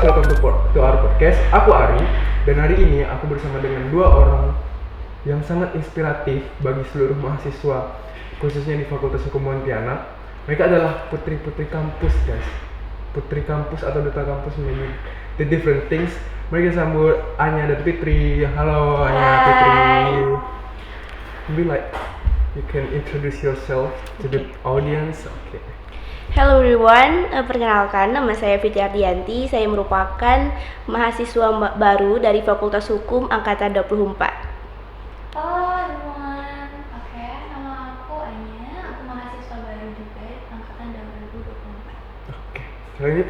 welcome to our podcast. Aku Ari, dan hari ini aku bersama dengan dua orang yang sangat inspiratif bagi seluruh mahasiswa, khususnya di Fakultas Hukum Pontianak. Mereka adalah putri-putri kampus, guys. Putri kampus atau duta kampus menjadi the different things. Mereka sambut Anya dan Fitri. Halo Anya, Fitri. Maybe like you can introduce yourself to the audience. Okay. Hello everyone, perkenalkan nama saya Fitri Ardianti. Saya merupakan mahasiswa baru dari Fakultas Hukum Angkatan 24. Halo everyone, nama aku Anya. Aku mahasiswa baru juga Angkatan 2024. Oke. Sekarang ini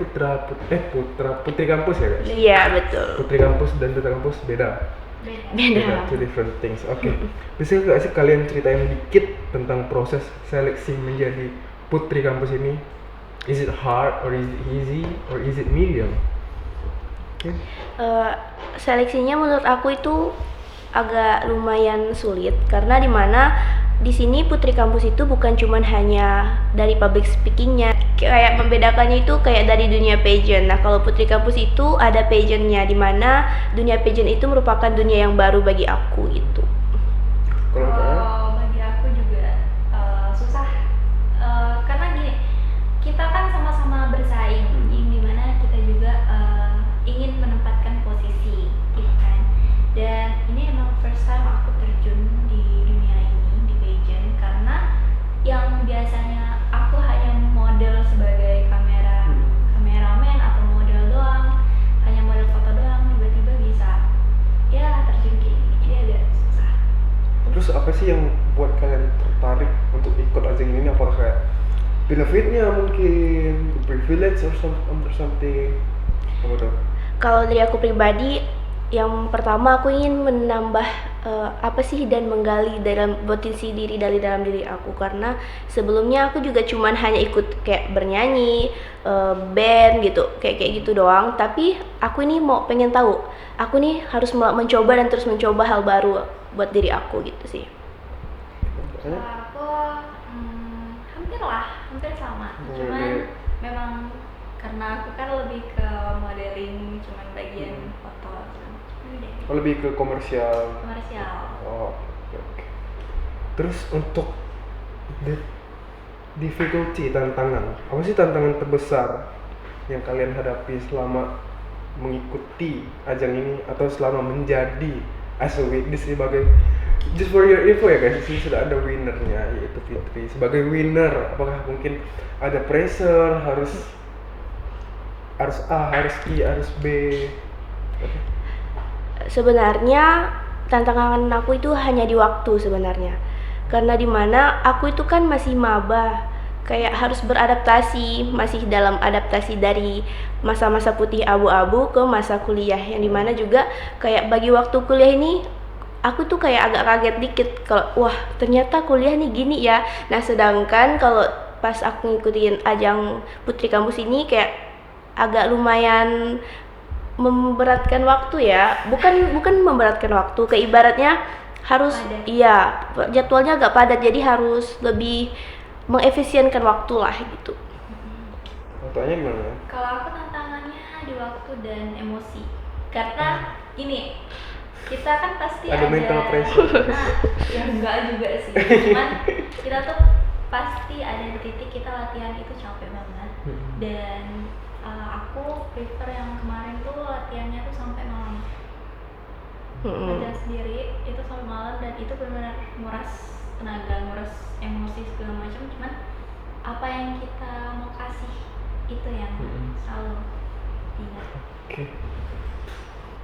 putri kampus ya guys? Iya, betul. Putri kampus dan duta kampus beda. Two different things. Oke. Bisa nggak sih kalian ceritain dikit tentang proses seleksi menjadi putri kampus ini? Is it hard or is it easy or is it medium? Okay. Seleksinya menurut aku itu agak lumayan sulit karena di sini putri kampus itu bukan cuman hanya dari public speakingnya, kayak membedakannya itu kayak dari dunia pageant. Nah, kalau putri kampus itu ada pageantnya, di mana dunia pageant itu merupakan dunia yang baru bagi aku itu. Kalau bagi aku juga susah, karena gini, kita kan sama-sama bersaing, yang dimana kita juga ingin menempatkan posisi, gitu kan. Dan ini emang first time aku terjun di dunia ini, di pageant, karena yang biasanya aku hanya model sebagai kameramen atau model doang, hanya model foto doang, tiba-tiba bisa ya terjun kayak gini, jadi agak susah. Terus apa sih yang buat kalian tertarik untuk ikut ajang ini? Apakah kayak benefitnya mungkin, privilege or something? Apa tuh? Kalau dari aku pribadi, yang pertama aku ingin menambah dan menggali dalam potensi diri dari dalam diri aku, karena sebelumnya aku juga cuman hanya ikut kayak bernyanyi, band gitu, kayak gitu doang. Tapi aku ini pengen tahu, aku nih harus mencoba dan terus mencoba hal baru buat diri aku gitu sih. Kalau aku hampir sama, cuman memang karena aku kan lebih ke modeling, cuman bagian foto. Oh, lebih ke komersial. Oh, oke. Terus untuk difficulty, tantangan, apa sih tantangan terbesar yang kalian hadapi selama mengikuti ajang ini atau selama menjadi as a witness sebagai, just for your info ya guys, di sini sudah ada winnernya yaitu Fitri. Sebagai winner, apakah mungkin ada pressure harus A, harus I, harus B? Sebenarnya tantangan aku itu hanya di waktu sebenarnya, karena dimana aku itu kan masih maba, kayak harus beradaptasi, masih dalam adaptasi dari masa-masa putih abu-abu ke masa kuliah, yang dimana juga kayak bagi waktu kuliah ini aku tuh kayak agak kaget dikit kalau wah ternyata kuliah nih gini ya. Nah, sedangkan kalau pas aku ngikutin ajang putri kampus ini kayak agak lumayan memberatkan waktu ya, bukan memberatkan waktu, kayak ibaratnya harus padat. Iya, jadwalnya agak padat, jadi harus lebih mengefisienkan waktu lah gitu. Waktunya gimana? Kalau aku tantangannya di waktu dan emosi, karena gini, kita kan pasti ada mental pressure. Ya enggak juga sih, cuman kita tuh pasti ada di titik kita latihan itu capek banget. Dan aku prefer yang kemarin tuh latihannya tuh sampai malam. Latihan sendiri itu sampai malam, dan itu benar-benar nguras tenaga, nguras emosi segala macam. Cuman apa yang kita mau kasih itu yang selalu ingat. Oke.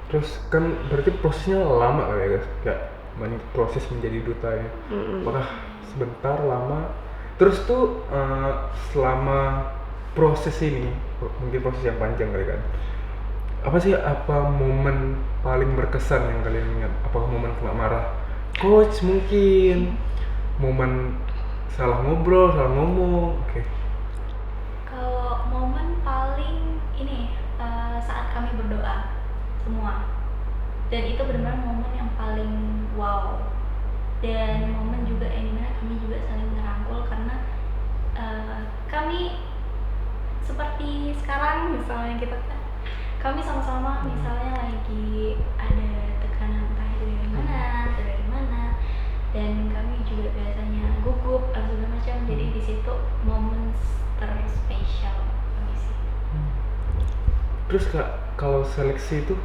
Terus kan berarti prosesnya lama kali ya guys, kayak proses menjadi duta ya. Apakah sebentar, lama? Terus tuh selama proses ini, mungkin proses yang panjang kali kan, apa momen paling berkesan yang kalian ingat? Apakah momen kena marah coach, mungkin momen salah ngobrol, salah ngomong? Oke. Kalau momen paling ini saat kami berdoa semua, dan itu benar-benar momen yang paling wow. Dan momen juga yang dimana kami juga saling merangkul, karena kami seperti sekarang misalnya kita kan kami sama-sama misalnya lagi ada tekanan entah itu dari mana atau dari mana, dan kami juga biasanya gugup atau segala macam, jadi di situ momen terspesial kami sih. Terus Kak, kalau seleksi itu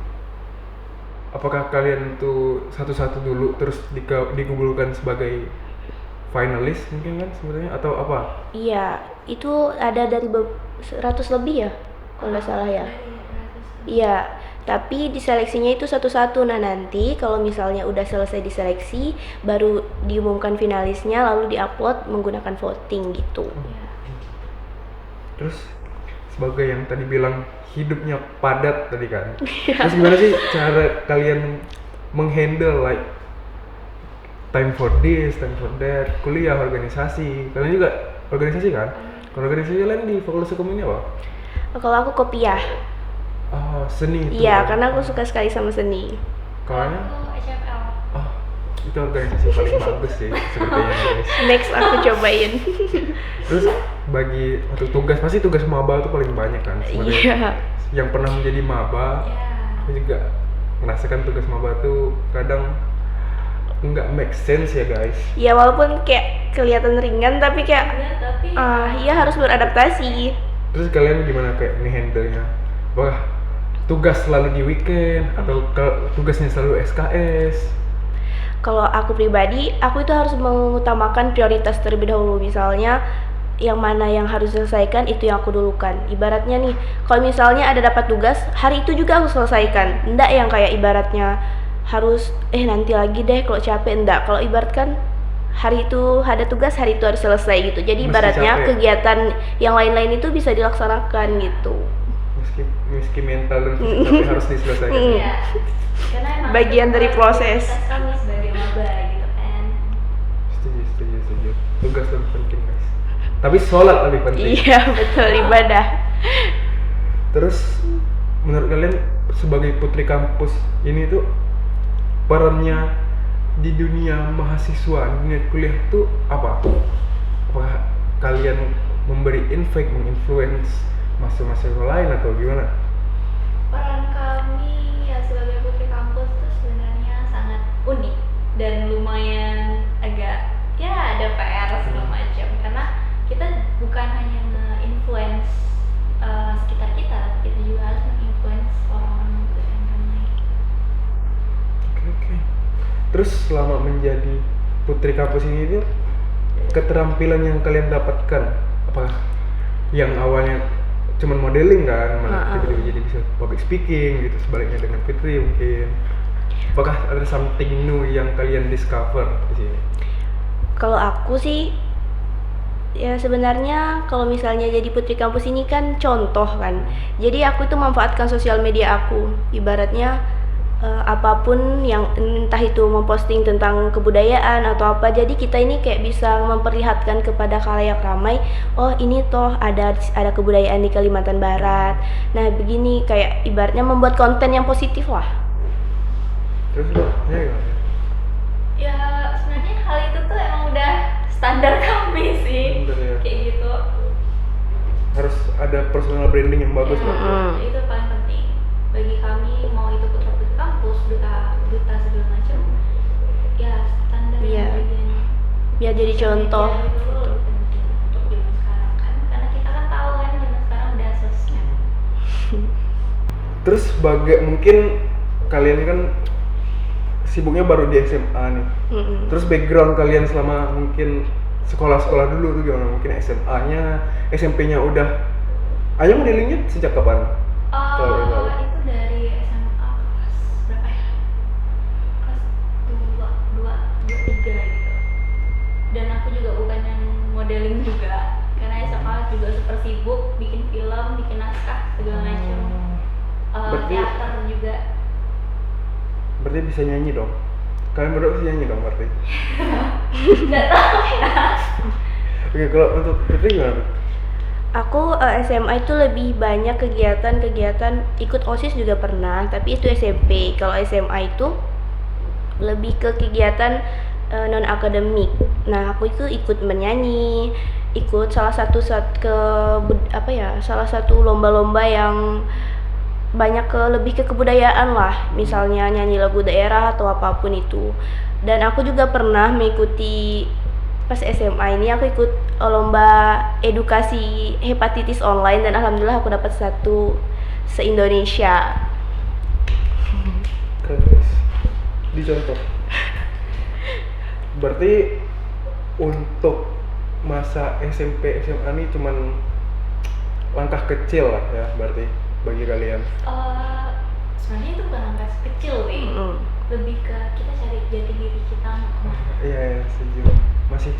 apakah kalian tuh satu-satu dulu terus digugurkan sebagai finalis mungkin kan sebenarnya atau apa? Iya, itu ada dari 100 lebih ya, kalau nggak salah ya. Dari 100. Iya, tapi diseleksinya itu satu-satu. Nah nanti kalau misalnya udah selesai diseleksi, baru diumumkan finalisnya, lalu diupload menggunakan voting gitu. Ya. Terus sebagai yang tadi bilang hidupnya padat tadi kan. Terus gimana sih cara kalian menghandle like time for this, time for that, kuliah, organisasi. Kalian juga organisasi kan? Kalau organisasi kalian di Fakultas Hukum ini apa? Kalau aku kopiah, Oh, seni itu. iya karena aku suka sekali sama seni. Kalian? Aku HFL. Oh, itu organisasi paling bagus sih sepertinya guys. Next aku cobain. Terus bagi untuk tugas, pasti tugas maba itu paling banyak kan sebenarnya. Iya. Yang pernah menjadi maba, Ya. aku juga merasakan tugas maba tuh kadang nggak make sense ya guys. Ya walaupun kayak kelihatan ringan tapi kayak Ya, tapi iya harus beradaptasi. Terus kalian gimana kayak ngehandle-nya? Apakah tugas selalu di weekend atau tugasnya selalu SKS? Kalau aku pribadi, aku itu harus mengutamakan prioritas terlebih dahulu. Misalnya yang mana yang harus diselesaikan itu yang aku dulukan. Ibaratnya nih, kalau misalnya ada dapat tugas, hari itu juga aku selesaikan. Nggak yang kayak ibaratnya harus nanti lagi deh kalau capek. Nggak, kalau ibaratkan hari itu ada tugas, hari itu harus selesai gitu. Jadi Meski ibaratnya capek. kegiatan yang lain-lain itu bisa dilaksanakan gitu. Meski mental dan fisik tapi harus diselesaikan. ya, karena emang Bagian itu dari proses. prioritas kami sebagai maba gitu kan. Setuju. Tugas lebih penting guys. Tapi sholat lebih penting. Iya, betul, ibadah. Terus menurut kalian sebagai putri kampus ini tuh perannya di dunia mahasiswa, dunia kuliah tuh apa? Apakah kalian memberi impact, menginfluence mahasiswa lain atau gimana? Peran kami ya sebagai putri kampus tuh sebenarnya sangat unik dan lumayan agak ya ada PR segala macam, karena kita bukan hanya nge-influence sekitar kita, kita juga harus nge-influence orang-orang yang lain. Oke. Terus selama menjadi putri kampus ini tuh keterampilan yang kalian dapatkan apakah yang awalnya cuman modeling kan, malah tiba-tiba jadi bisa public speaking gitu, sebaliknya dengan Fitri mungkin. Apakah ada something new yang kalian discover di sini? Kalau aku sih ya sebenarnya kalau misalnya jadi putri kampus ini kan contoh kan. Jadi aku itu manfaatkan sosial media aku. Ibaratnya apapun yang entah itu memposting tentang kebudayaan atau apa, jadi kita ini kayak bisa memperlihatkan kepada khalayak ramai, oh ini toh ada kebudayaan di Kalimantan Barat. Nah begini, kayak ibaratnya membuat konten yang positif lah. Terus ya gimana? Ya sebenarnya hal itu tuh emang udah standar kami sih. Standar ya. Kayak gitu. Harus ada personal branding yang bagus Ya, lah. itu paling penting bagi kami, mau itu putra putri kampus, duta segala macam. Ya standar Iya. yang bagian Biar jadi contoh. media itu lebih penting untuk zaman sekarang kan, karena kita kan tahu kan zaman sekarang udah sosmed. Terus mungkin kalian kan sibuknya baru di SMA nih. Terus background kalian selama mungkin sekolah dulu tuh gimana? Mungkin SMA-nya, SMP-nya udah. Ayo modelingnya sejak kapan? Kalau boleh tahu. Itu dari SMA kelas berapa ya? Kelas 2, 3 gitu. Dan aku juga bukan yang modeling juga, karena SMA juga super sibuk bikin film, bikin naskah segala macam. Berarti- Teater juga. Berarti bisa nyanyi dong? Kalian berdua bisa nyanyi dong berarti? Nggak tahu ya. Oke, kalau untuk Fitri gimana? Aku SMA itu lebih banyak kegiatan ikut OSIS juga pernah, tapi itu SMP. Kalau SMA itu lebih ke kegiatan non akademik. Nah, aku itu ikut menyanyi, ikut salah satu lomba-lomba yang banyak lebih ke kebudayaan lah, misalnya nyanyi lagu daerah atau apapun itu. Dan aku juga pernah mengikuti pas SMA ini aku ikut lomba edukasi hepatitis online dan alhamdulillah aku dapat 1 se-Indonesia. Keren guys, dicontoh. Berarti untuk masa SMP SMA ini cuman langkah kecil lah ya berarti bagi kalian. Sebenarnya itu bukan angka kecil, Wei. Lebih ke kita cari jati diri kita. Iya, setuju. Masih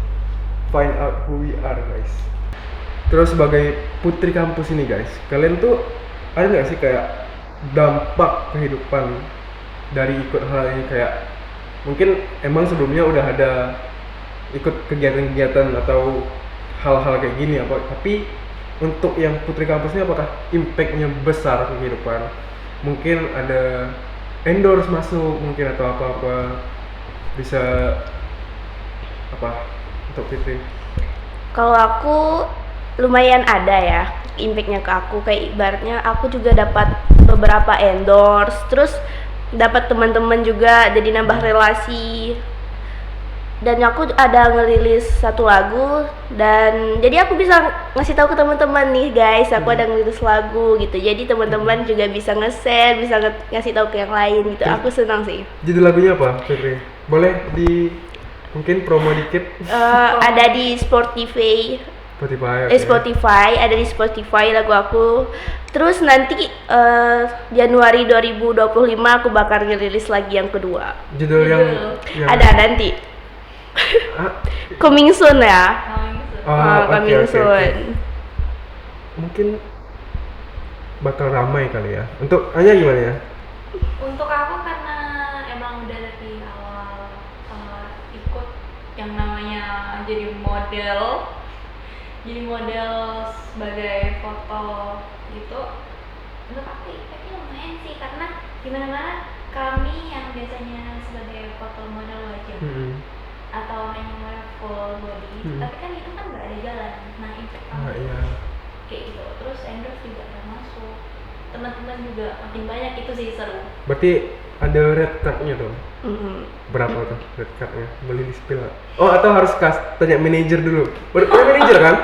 find out who we are guys. Terus sebagai putri kampus ini guys, kalian tuh ada nggak sih kayak dampak kehidupan dari ikut hal ini, kayak mungkin emang sebelumnya udah ada ikut kegiatan-kegiatan atau hal-hal kayak gini apa, tapi untuk yang putri kampus ini apakah impactnya besar ke kehidupan? Mungkin ada endorse masuk mungkin atau apa-apa, bisa apa untuk Fitri? Kalau aku lumayan ada ya impactnya ke aku, kayak ibaratnya aku juga dapat beberapa endorse, terus dapat teman-teman juga, jadi nambah relasi. Dan aku ada ngerilis 1 lagu dan jadi aku bisa ngasih tahu ke teman-teman nih guys, aku ada ngerilis lagu gitu. Jadi teman-teman juga bisa nge-share, bisa ngasih tahu ke yang lain gitu. Aku senang sih. Judul lagunya apa, Fitri? Boleh di mungkin promo dikit? Ada di Spotify. Spotify. Okay. Spotify, ada di Spotify lagu aku. Terus nanti Januari 2025 aku bakal ngerilis lagi yang kedua. Judul yang ada nanti. Coming soon ya. Coming soon. Mungkin bakal ramai kali ya. Untuk Anya gimana ya? Untuk aku karena emang udah dari awal ikut yang namanya jadi model sebagai foto gitu. Untuk aku impactnya lumayan sih, karena dimana-mana kami yang biasanya sebagai foto model wajah atau hanya model full body, tapi kan itu kan nggak ada jalan. Nah impact kami kayak gitu. Terus endorse juga udah masuk, teman-teman juga makin banyak, itu sih seru. Berarti ada red cardnya dong? Berapa tuh red cardnya? Boleh di spill? Oh, atau harus tanya manajer dulu? Punya manajer kan?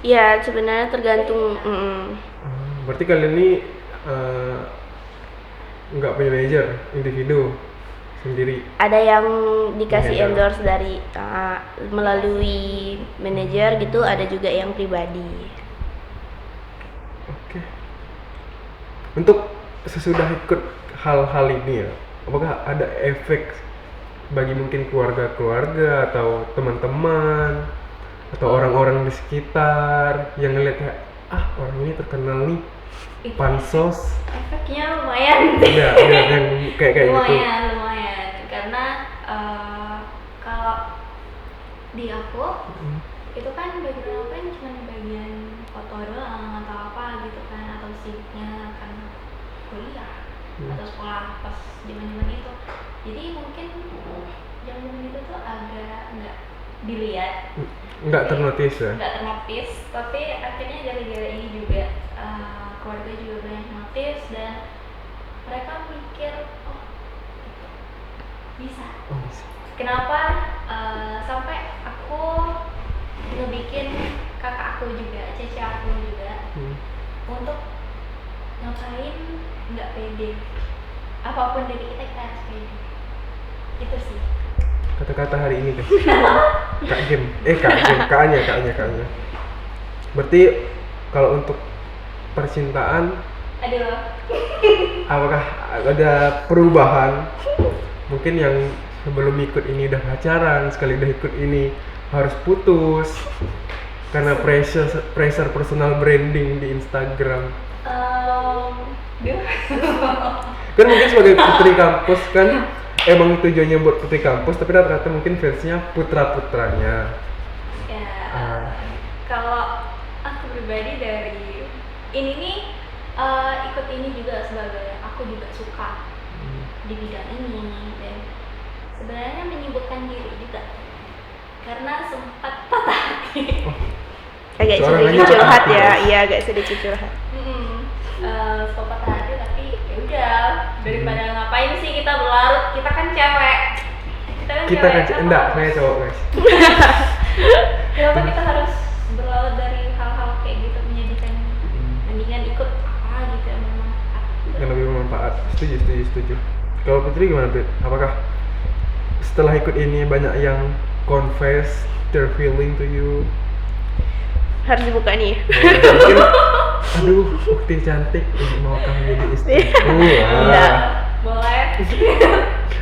Ya sebenarnya tergantung. Berarti kalian ini nggak punya manajer, individu sendiri? Ada yang dikasih endorse dari melalui manajer gitu, ada juga yang pribadi. Oke. Untuk sesudah ikut hal-hal ini ya, apakah ada efek bagi mungkin keluarga-keluarga atau teman-teman atau orang-orang di sekitar yang ngeliat kayak orang ini terkenal nih, pansos? Efeknya lumayan. Iya, yang kayak gitu. Lumayan. Karena kalau di aku itu kan bagian aku kan cuma bagian foto doang atau apa gitu kan, atau sibuknya kan kuliah atau sekolah pas zaman itu. Jadi mungkin zaman itu tuh agak nggak dilihat, nggak ternotis ya? Nggak ternotis, tapi akhirnya gara-gara ini juga keluarga juga banyak notice dan mereka mikir bisa. Kenapa sampai aku ngebikin kakak aku juga, cece aku juga untuk ngapain nggak pede, apapun dari kita harus pede. Itu sih kata-kata hari ini guys. Kak Anya. Berarti kalau untuk percintaan, apakah ada perubahan? Mungkin yang sebelum ikut ini udah pacaran, sekali udah ikut ini harus putus karena pressure personal branding di Instagram. Kan mungkin sebagai putri kampus kan emang tujuannya buat putri kampus, tapi rata-rata mungkin fansnya putra-putranya. Kalau aku pribadi dari ini nih ikut ini juga sebagai aku juga suka di bidang ini, dan sebenarnya menyibukkan diri juga karena sempat patah hati. Agak Seorang sedikit hanya curhat hati, ya, guys. iya agak sedikit curhat. Suka patah hati tapi ya udah daripada ngapain sih kita berlarut, kita kan cewek. Kita kan kenapa enggak, harus- saya cowok guys. Kenapa kita harus berlarut dari hal-hal kayak gitu menyedihkan? Mendingan ikut apa gitu yang bermanfaat. Yang lebih bermanfaat. Setuju. Kalau Putri gimana, Put? Apakah setelah ikut ini banyak yang confess their feeling to you? Harus dibuka nih. Mungkin, aduh, Ukti cantik, maukah menjadi istriku? Enggak. Boleh.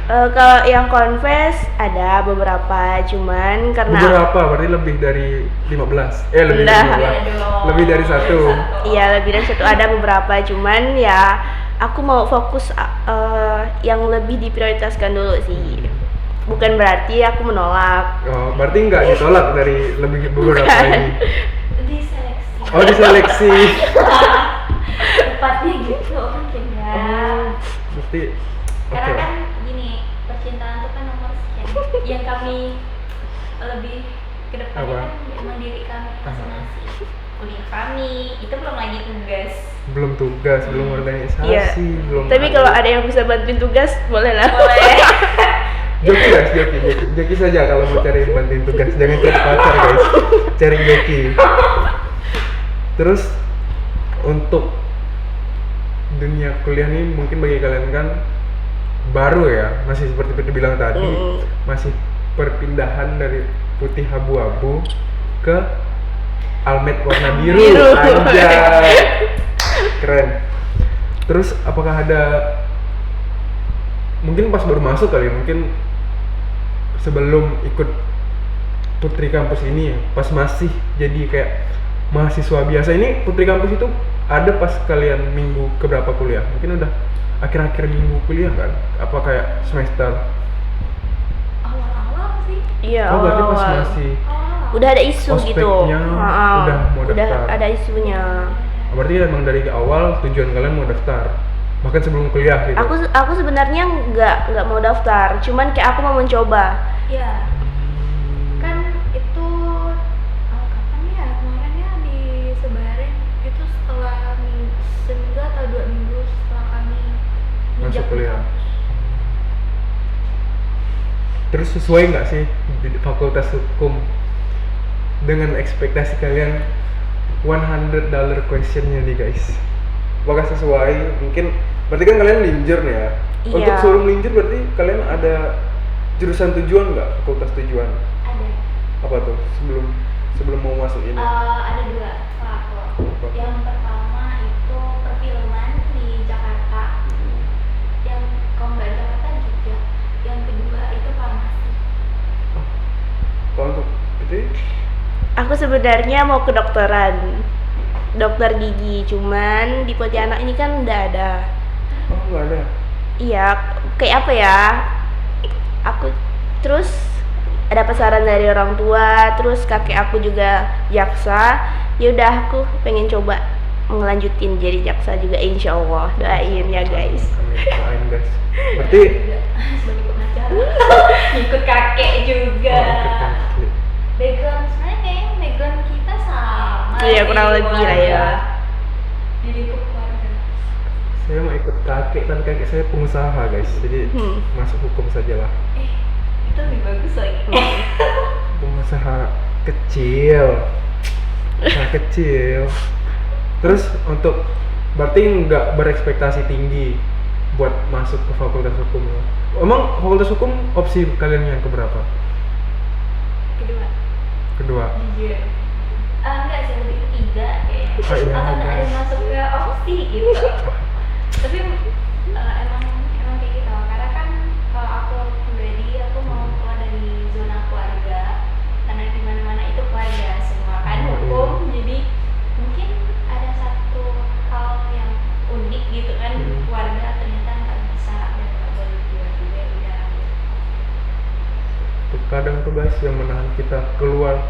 Kalau yang confess ada beberapa, cuman karena Beberapa, berarti lebih dari 15. Lebih Enggak. dari 15. Iya dong. Lebih dari satu. iya lebih dari satu, ada beberapa, cuman ya aku mau fokus yang lebih diprioritaskan dulu sih. Bukan berarti aku menolak. Oh, berarti nggak ditolak dari lebih beberapa Bukan. ini. Diseleksi. Oh, diseleksi. Tepatnya gitu mungkin ya. Berarti Karena oke. kan gini, percintaan itu kan nomor sekian. Yang kami lebih ke depannya Apa? kan emang diri kami masing-masing. Kuliah kami, itu belum lagi tugas. Belum tugas, belum organisasi, Iya. belum. Tapi kalau ada yang bisa bantuin tugas, boleh lah. Boleh. Joki guys, joki saja kalau mau cari bantuin tugas, jangan cari pacar guys, cari joki. Terus untuk dunia kuliah ini mungkin bagi kalian kan baru ya, masih seperti Putri bilang tadi, masih perpindahan dari putih abu-abu ke almet warna biru, Biru. anjay, keren. Terus apakah ada, mungkin pas baru masuk kali, mungkin sebelum ikut Putri Kampus ini ya, pas masih jadi kayak mahasiswa biasa ini, Putri Kampus itu ada pas kalian minggu keberapa kuliah? Mungkin udah akhir-akhir minggu kuliah kan? Apa kayak semester? Awal-awal sih. Iya, Oh berarti pas awal-awal. masih, Awal-awal. Udah ada isu gitu. Ospeknya udah mau udah daftar. ada isunya. berarti emang dari awal tujuan kalian mau daftar, bahkan sebelum kuliah gitu? Aku sebenarnya nggak mau daftar, cuman kayak aku mau mencoba. Iya. Kan itu kapan ya? Kemarin ya disebarin itu setelah seminggu atau 2 minggu setelah kami Masuk injak di kuliah. kampus. Terus sesuai nggak sih di fakultas hukum dengan ekspektasi kalian? $100 questionnya nih guys, apakah sesuai? Mungkin berarti kan kalian linjer nih ya. Iya. Untuk sebelum linjer berarti kalian ada jurusan tujuan nggak, fakultas tujuan? Ada. Apa tuh sebelum mau masuk ini? Ada 2 kalau aku. Apa? Yang pertama itu perfilman di Jakarta. Yang kalau nggak di Jakarta juga. Yang kedua itu farmasi. Kalau untuk itu Aku sebenarnya mau kedokteran, dokter gigi, cuman di Pontianak ini kan udah ada. oh nggak ada. Iya, kayak apa ya? Aku terus ada pesanan dari orang tua, terus kakek aku juga jaksa. Ya udah aku pengen coba ngelanjutin jadi jaksa juga, insya Allah. Doain ya guys. Amin, doain guys. Berarti Juga sebagai pengacara. Ikut kakek juga. oh, ikut kakek. Background sebenarnya kayaknya background kita sama. Iya, sih, kurang lebih lah ya. keluarga. Di lingkup keluarga. Saya mau ikut kakek, dan kakek saya pengusaha guys, jadi masuk hukum sajalah. Itu lebih bagus lagi. Pengusaha kecil. Terus untuk berarti nggak berekspektasi tinggi buat masuk ke fakultas hukum. Emang fakultas hukum opsi kalian yang keberapa? Kedua. Jujur. Enggak sih, lebih ketiga kayaknya. Oh, iya, Atau nggak ada guys. yang masuk ke opsi gitu. Tapi emang kayak gitu. Karena kan kalau aku pribadi, aku mau keluar dari zona keluarga. Karena di mana-mana itu keluarga semua kan Oh, hukum. Jadi mungkin ada satu hal yang unik gitu kan, keluarga ternyata nggak bisa dan nggak boleh tiba-tiba udah. Kadang tuh guys yang menahan kita keluar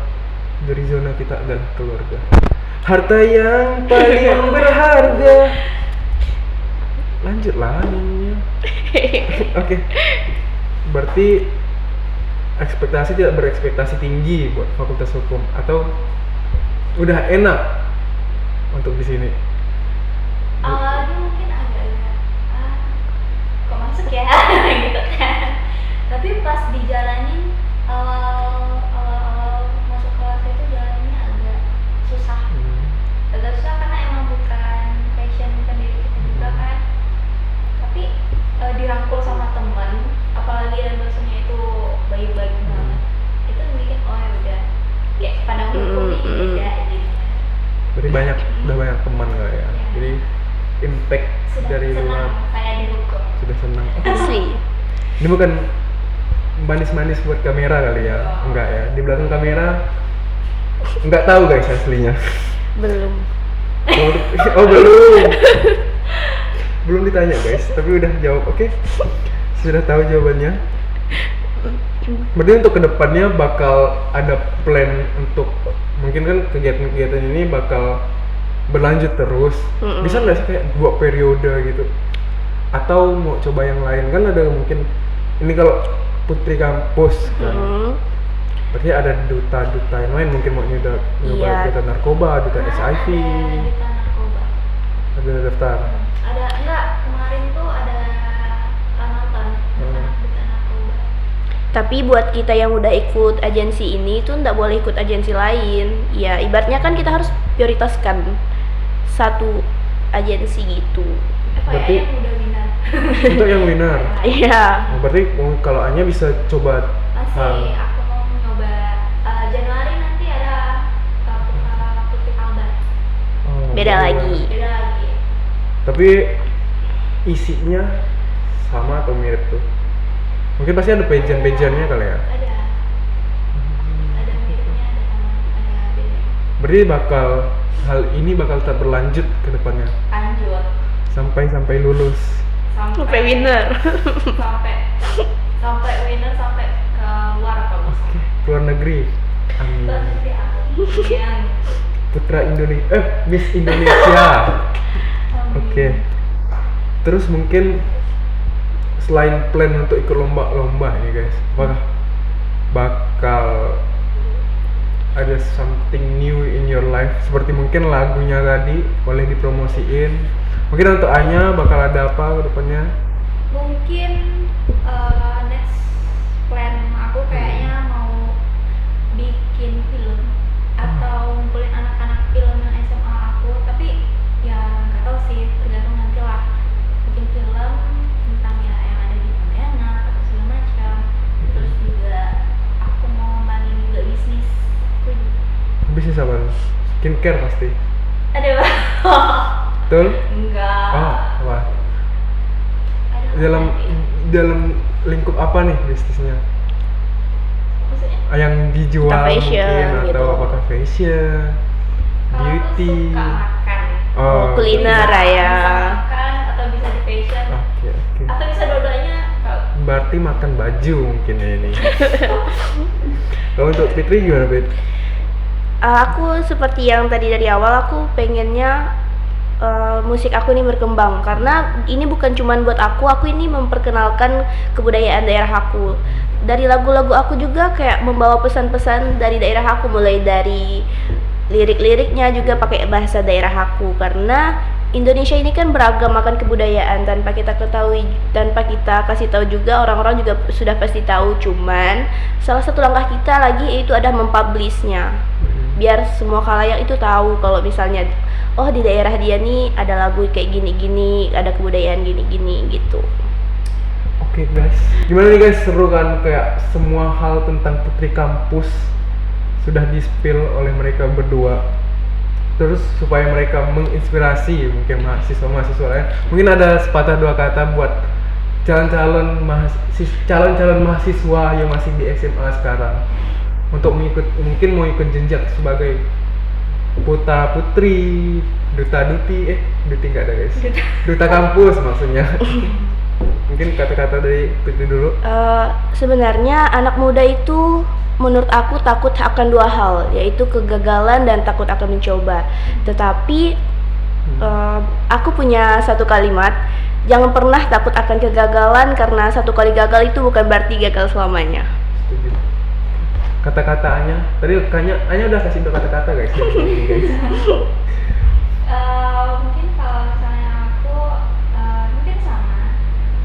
dari zona kita adalah keluarga. Harta yang paling berharga. Lanjutlah nyanyinya. Oke. Berarti ekspektasi tidak berekspektasi tinggi buat fakultas hukum, atau udah enak untuk di sini? Awalnya mungkin agak-agak kok masuk ya gitu kan. Tapi pas dijalanin awal masuk kelas itu jalannya agak susah. Agak susah karena emang bukan passion, bukan diri kita juga kan. Tapi dirangkul sama teman, apalagi dan dosennya itu baik-baik banget. Itu bikin oh ya udah kayak pandang hukum nih beda jadinya. Berarti udah banyak teman kali ya. Jadi impact Sudah dari senang luar saya dihukum. sudah senang. Asli. Ini bukan manis-manis buat kamera kali ya? Enggak ya. Di belakang kamera enggak tahu guys aslinya. Belum. Oh belum. Belum ditanya guys, tapi udah jawab. Oke. Sudah tahu jawabannya. Berarti untuk kedepannya bakal ada plan untuk mungkin kan kegiatan-kegiatan ini bakal berlanjut terus. Bisa nggak sih kayak 2 periode gitu? Atau mau coba yang lain? Kan ada mungkin ini kalau putri kampus kan. Berarti ada duta-duta yang lain mungkin mau nyoba Iya. duta narkoba, duta HIV. Ada duta narkoba. Ada daftar. Ada enggak kemarin tuh ada nonton tentang duta narkoba. Tapi buat kita yang udah ikut agensi ini tuh nggak boleh ikut agensi lain. Ya ibaratnya kan kita harus prioritaskan satu agensi gitu. Berarti- yang udah winner. Untuk yang winner. Iya. Oh, berarti kalau Anya bisa coba Masih aku mau nyoba Januari nanti ada Putra Putri Kalbar. Oh, Beda lagi. Beda lagi. Tapi isinya sama atau mirip tuh? Mungkin pasti ada pageant-pageantnya kali ya? Ada. Ada miripnya, ada sama, ada beda. Berarti hal ini bakal tetap berlanjut ke depannya Lanjut sampai lulus. Sampai winner. sampai winner sampai ke luar kalau nggak salah. Keluar negeri. Amin. Luar negeri amin. Putra Indonesia, Miss Indonesia. Oke. Terus mungkin selain plan untuk ikut lomba-lomba ini guys, apakah bakal ada something new in your life? Seperti mungkin lagunya tadi boleh dipromosiin. Mungkin untuk Anya bakal ada apa ke depannya? Mungkin next plan aku kayaknya mau bikin film atau ngumpulin anak-anak film yang SMA aku, tapi ya nggak tahu sih, tergantung nanti lah. Bikin film tentang ya yang ada di Pontianak atau segala macam. Terus juga aku mau ngembangin juga bisnis. Bisnis apa? Skincare pasti. Ada Betul? enggak. Oh, apa? Ada Dalam lingkup apa nih bisnisnya? maksudnya Yang dijual Entah fashion, mungkin gitu. atau apakah fashion, kalau aku beauty? suka makan. Oh, kuliner bisa. ya. Bisa makan atau bisa di fashion Oke. atau bisa dua-duanya. Berarti makan baju mungkin ya ini. Kalau untuk Fitri gimana, Fit? Aku seperti yang tadi dari awal aku pengennya musik aku ini berkembang karena ini bukan cuman buat aku ini memperkenalkan kebudayaan daerah aku. Dari lagu-lagu aku juga kayak membawa pesan-pesan dari daerah aku, mulai dari lirik-liriknya juga pakai bahasa daerah aku karena Indonesia ini kan beragam akan kebudayaan tanpa kita ketahui, tanpa kita kasih tahu juga orang-orang juga sudah pasti tahu, cuman salah satu langkah kita lagi yaitu ada mempublishnya biar semua khalayak itu tahu kalau misalnya oh di daerah dia nih ada lagu kayak gini-gini, ada kebudayaan gini-gini gitu. Oke guys, gimana nih guys, seru kan kayak semua hal tentang Putri Kampus sudah di-spill oleh mereka berdua. Terus supaya mereka menginspirasi mungkin mahasiswa-mahasiswa lain. Mungkin ada sepatah dua kata buat calon-calon mahasiswa yang masih di SMA sekarang untuk mungkin mau ikut jenjang sebagai putra putri, duta duti nggak ada guys, duta kampus maksudnya. Mungkin kata-kata dari Putri dulu. Sebenarnya anak muda itu menurut aku takut akan dua hal, yaitu kegagalan dan takut akan mencoba. Tetapi aku punya satu kalimat, jangan pernah takut akan kegagalan karena satu kali gagal itu bukan berarti gagal selamanya. Setuju. kata-katanya. Tadi kayaknya Anya udah kasih kata-kata guys. Guys. Mungkin kalau misalnya aku mungkin sama,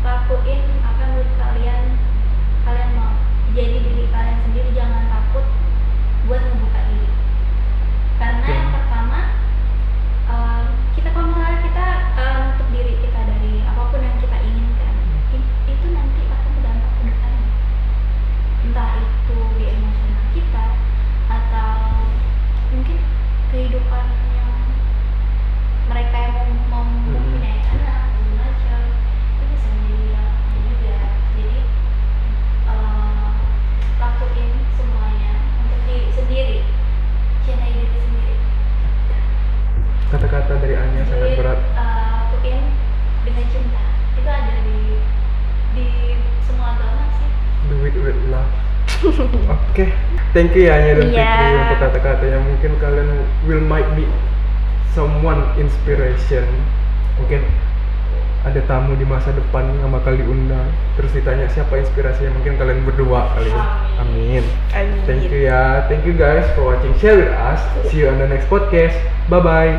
lakuin apa yang menurut kalian mau, jadi diri kalian sendiri, jangan takut buat membuka diri. Karena Oke. yang pertama, kita kalau misalnya kita nutup diri kita dari apapun yang kita inginkan, itu nanti akan berdampak ke depannya, entah itu di emosional kita atau mungkin kehidupan yang mereka yang mau mempunyai anak dan macam, itu bisa menjadi yang juga. Jadi lakuin semuanya untuk diri sendiri, cintai diri sendiri. Kata-kata dari Anya sangat berat. Lakuin dengan cinta, itu ada di semua agama sih. Do it with love. Oke, thank you ya Anya dan Iya. Fikri untuk kata-katanya. Mungkin kalian might be someone inspiration. Mungkin ada tamu di masa depan yang bakal diundang. Terus ditanya siapa inspirasinya, mungkin kalian berdua kali ya. Amin. Amin. Thank you ya. Thank you guys for watching Share with us. See you on the next podcast. Bye bye.